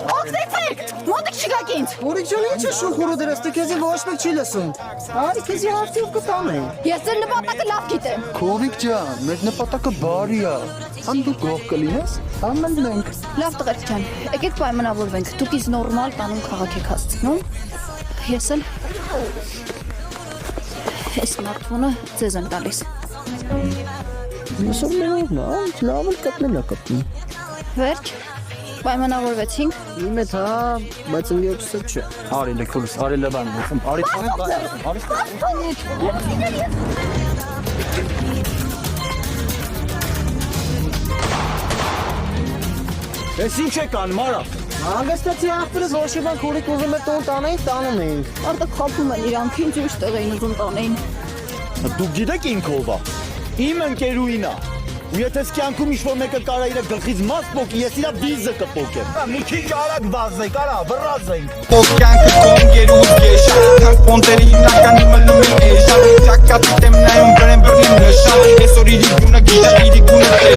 Օգնեցեք, մոտիկ չգաք ինձ։ Օրիկ ջան, ինչ է շուխուրը դրես, դե քեզի ոչ մեկ չի լսում։ Արի քեզի հարտիով կտանեն։ Ես ձեր նպատակը լավ գիտեմ։ Քորիկ ջան, մեր նպատակը բարի է։ Ան դու գող կլինես, ամեն մենք։ Լավ տղերք ջան, եկեք պայմանավորվենք։ Դուք ինձ նորմալ տանում քաղաք եք հասցնում։ Ես էլ սմարթֆոնը ձեզ եմ տալիս։ Ուսում նորմալ, լավ էլ կապնել է կապնում։ Վերջ, պայմանավորվեցինք։ Իմ հետ հա, բայց ինձ չէ։ Արի լեքուլս, արի լավան, արի Ես ինչ եք անում, արա։ Հանգստացի աղբերս ոչ իբան քորիկ ուզում է տոն տանեին, տանում էինք։ Արդը խապում են իրանք, ինձ ուշ տեղ էին ուզում տանեին։ Դուք գիտեք ինքը ով է։ Իմ ընկերուհին է։ Ու եթե սկյանքում ինչ-որ մեկը կարա իր գլխից մաս պոկի, ես իրա վիզը կպոկեմ։ Մի քիչ արագ վազեք, արա, վռազենք։ Պոկյանքը կոն գերուզ եշ, քան պոնտերի հիմնականի մնում է էշ, ճակատիտ եմ նայում